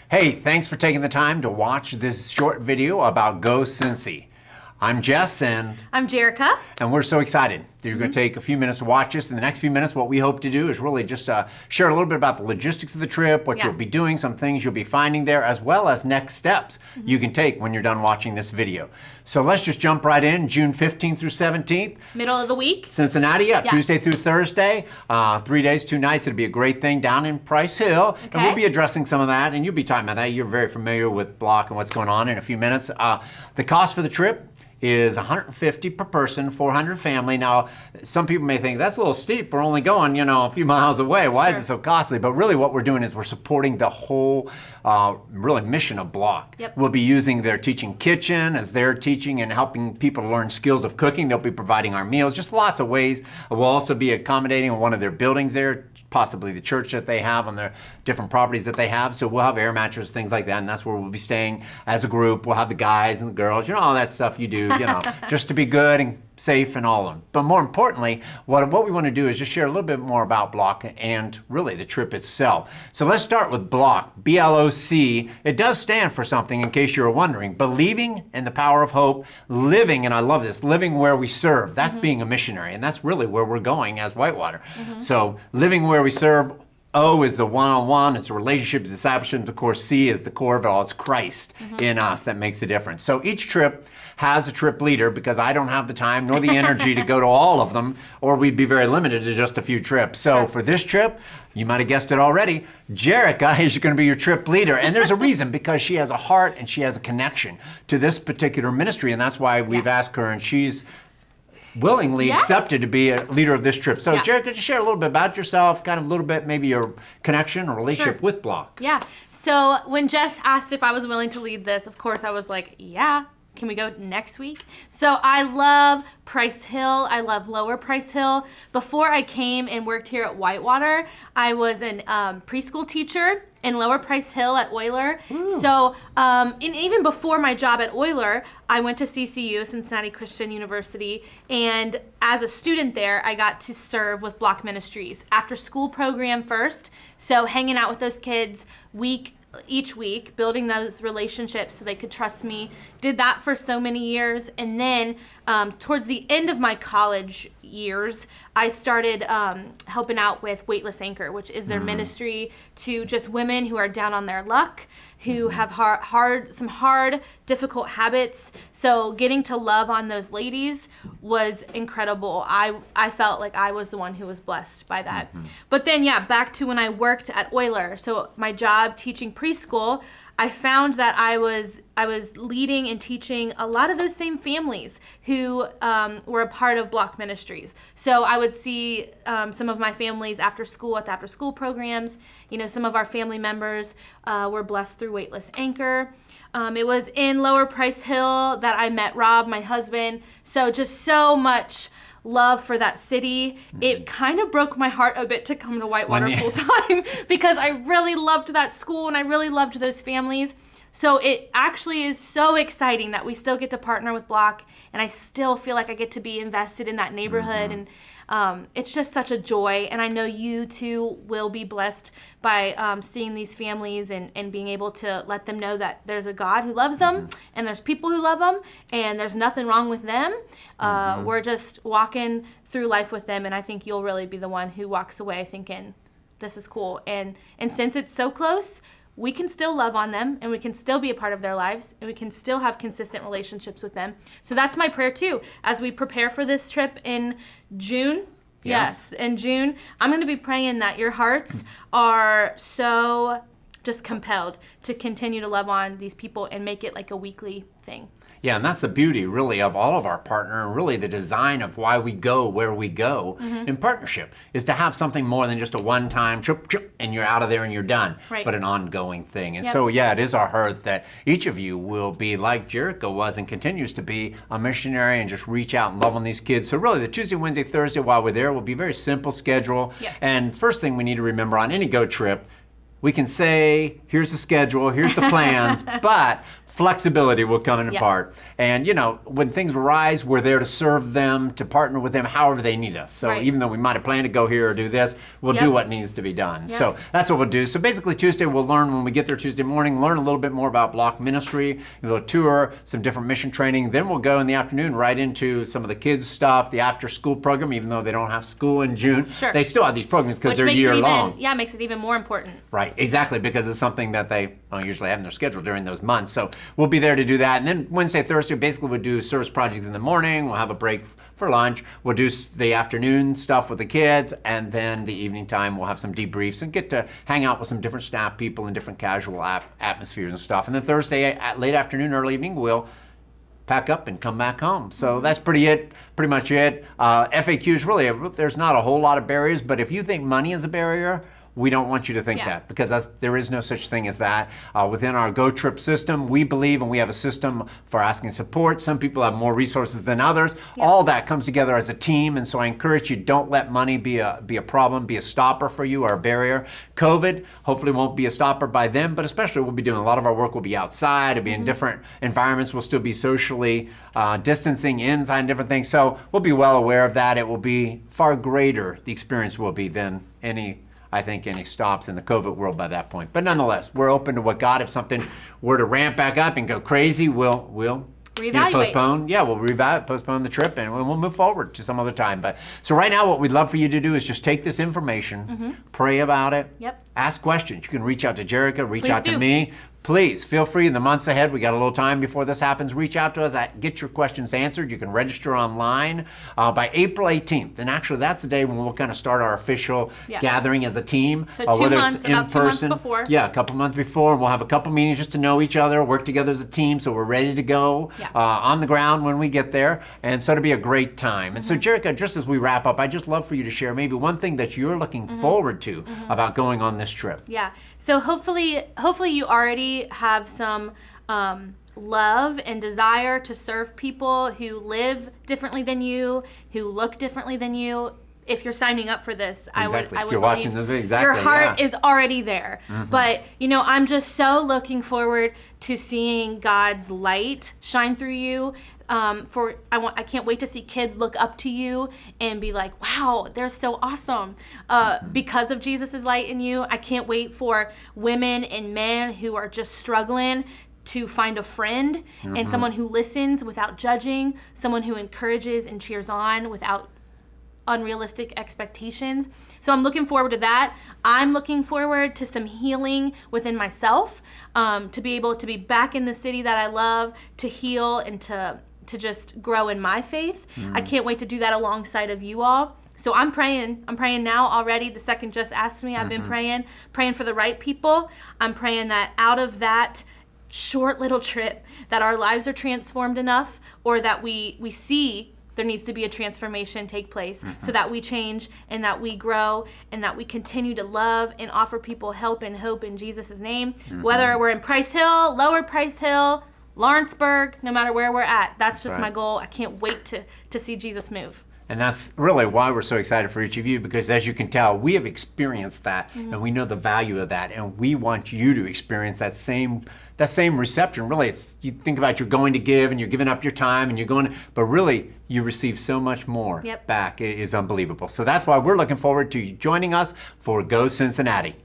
Hey, thanks for taking the time to watch this short video about Go Cincy. I'm Jess and I'm Jerica. And we're so excited that you're going to take a few minutes to watch this. In the next few minutes, what we hope to do is really just share a little bit about the logistics of the trip, what you'll be doing, some things you'll be finding there, as well as next steps you can take when you're done watching this video. So let's just jump right in. June 15th through 17th. Middle of the week. Cincinnati, Tuesday through Thursday. 3 days, 2 nights. It'll be a great thing down in Price Hill. Okay. And we'll be addressing some of that, and you'll be talking about that. You're very familiar with Block and what's going on in a few minutes. The cost for the trip is $150 per person, 400 family. Now, some people may think that's a little steep. We're only going, a few miles away. Why is it so costly? But really what we're doing is we're supporting the whole really mission of Block. We'll be using their teaching kitchen as they're teaching and helping people to learn skills of cooking. They'll be providing our meals, just lots of ways. We'll also be accommodating in one of their buildings there, possibly the church that they have on their different properties that they have. So we'll have air mattresses, things like that, and that's where we'll be staying as a group. We'll have the guys and the girls, all that stuff you do, just to be good and safe and all of them. But more importantly, what we want to do is just share a little bit more about Block and really the trip itself. So let's start with Block, B-L-O-C. It does stand for something, in case you were wondering: believing in the power of hope, living, and I love this, living where we serve. That's being a missionary, and that's really where we're going as Whitewater. So living where we serve. O is the one-on-one, it's the relationships, discipleship. Of course, C is the core of it all. It's Christ in us that makes a difference. So each trip has a trip leader, because I don't have the time nor the energy to go to all of them, or we'd be very limited to just a few trips. So for this trip, you might have guessed it already, Jerica is going to be your trip leader. And there's a reason, because she has a heart and she has a connection to this particular ministry. And that's why we've asked her, and she's willingly accepted to be a leader of this trip. So Jerica, just share a little bit about yourself, kind of a little bit, maybe your connection or relationship with Block. Yeah. So when Jess asked if I was willing to lead this, of course I was like, yeah. Can we go next week? So I love Price Hill. I love Lower Price Hill. Before I came and worked here at Whitewater, I was an preschool teacher in Lower Price Hill at Euler. So and even before my job at Euler, I went to CCU, Cincinnati Christian University, and as a student there, I got to serve with Block Ministries. After school program first, so hanging out with those kids each week, building those relationships so they could trust me. Did that for so many years. And then towards the end of my college years, I started helping out with Weightless Anchor, which is their ministry to just women who are down on their luck, who have some hard, difficult habits. So getting to love on those ladies was incredible. I felt like I was the one who was blessed by that. But then, back to when I worked at Euler. So my job teaching preschool, I found that I was leading and teaching a lot of those same families who were a part of Block Ministries. So I would see some of my families after school at the after school programs. Some of our family members were blessed through Weightless Anchor. It was in Lower Price Hill that I met Rob, my husband. So just so much love for that city. It kind of broke my heart a bit to come to Whitewater full time, because I really loved that school and I really loved those families. So it actually is so exciting that we still get to partner with Block, and I still feel like I get to be invested in that neighborhood. And it's just such a joy. And I know you too will be blessed by seeing these families and being able to let them know that there's a God who loves them, and there's people who love them, and there's nothing wrong with them. We're just walking through life with them, and I think you'll really be the one who walks away thinking, this is cool. And since it's so close, we can still love on them, and we can still be a part of their lives, and we can still have consistent relationships with them. So that's my prayer too, as we prepare for this trip in June. Yes, in June, I'm going to be praying that your hearts are so just compelled to continue to love on these people and make it like a weekly thing. Yeah, and that's the beauty, really, of all of our partner, and really the design of why we go where we go in partnership, is to have something more than just a one-time trip, and you're out of there and you're done, but an ongoing thing. And so, it is our heart that each of you will be like Jerica was and continues to be a missionary, and just reach out and love on these kids. So really, the Tuesday, Wednesday, Thursday, while we're there, will be a very simple schedule. And first thing we need to remember on any go trip, we can say, here's the schedule, here's the plans, but flexibility will come into Yep. part. And, when things arise, we're there to serve them, to partner with them however they need us. So Right. even though we might have planned to go here or do this, we'll Yep. do what needs to be done. Yep. So that's what we'll do. So basically Tuesday, we'll learn when we get there Tuesday morning, learn a little bit more about Block Ministry, a little tour, some different mission training. Then we'll go in the afternoon right into some of the kids stuff, the after school program, even though they don't have school in June. Sure. They still have these programs because Which they're makes year it even, long. yeah, makes it even more important. Right, exactly, because it's something that they usually have in their schedule during those months. So we'll be there to do that. And then Wednesday, Thursday, basically we'll do service projects in the morning. We'll have a break for lunch. We'll do the afternoon stuff with the kids. And then the evening time, we'll have some debriefs and get to hang out with some different staff people in different casual atmospheres and stuff. And then Thursday, at late afternoon, early evening, we'll pack up and come back home. So that's pretty much it. FAQs, really, there's not a whole lot of barriers, but if you think money is a barrier, we don't want you to think Yeah. that, because there is no such thing as that. Within our Go Trip system, we believe, and we have a system for asking support. Some people have more resources than others. Yeah. All that comes together as a team, and so I encourage you, don't let money be a problem, be a stopper for you or a barrier. COVID hopefully won't be a stopper by then, but especially we'll be doing a lot of our work will be outside, it'll be in different environments, we'll still be socially distancing inside and different things. So we'll be well aware of that. It will be far greater, the experience will be, than any stops in the COVID world by that point. But nonetheless, we're open to what God, if something were to ramp back up and go crazy, we'll Reevaluate. postpone. Yeah, we'll postpone the trip and we'll move forward to some other time. But so right now, what we'd love for you to do is just take this information, pray about it, Yep. ask questions. You can reach out to Jerica, reach Please out to do. me. Please feel free in the months ahead. We got a little time before this happens. Reach out to us. Get your questions answered. You can register online by April 18th. And actually, that's the day when we'll kind of start our official Yeah. gathering as a team. So 2 whether months, it's in about 2 months person. before. Yeah, a couple months before. We'll have a couple meetings just to know each other, work together as a team, so we're ready to go Yeah. on the ground when we get there. And so it'll be a great time. And so, Jerica, just as we wrap up, I'd just love for you to share maybe one thing that you're looking forward to about going on this trip. Yeah. So hopefully you already have some love and desire to serve people who live differently than you, who look differently than you. If you're signing up for this, I would If you're believe watching this, exactly, your heart yeah. is already there. But I'm just so looking forward to seeing God's light shine through you. I can't wait to see kids look up to you and be like, wow, they're so awesome because of Jesus's light in you. I can't wait for women and men who are just struggling to find a friend and someone who listens without judging, someone who encourages and cheers on without unrealistic expectations. So I'm looking forward to that. I'm looking forward to some healing within myself, to be able to be back in the city that I love, to heal and to just grow in my faith. I can't wait to do that alongside of you all. So I'm praying now already. The second just asked me, I've been praying for the right people. I'm praying that out of that short little trip, that our lives are transformed enough, or that we see there needs to be a transformation take place so that we change and that we grow and that we continue to love and offer people help and hope in Jesus' name. Whether we're in Price Hill, Lower Price Hill, Lawrenceburg, no matter where we're at, that's just right. my goal. I can't wait to see Jesus move. And that's really why we're so excited for each of you, because as you can tell, we have experienced that and we know the value of that, and we want you to experience that same reception. Really, you think about you're going to give and you're giving up your time and you're going, but really you receive so much more Yep. back. It is unbelievable. So that's why we're looking forward to you joining us for Go Cincinnati.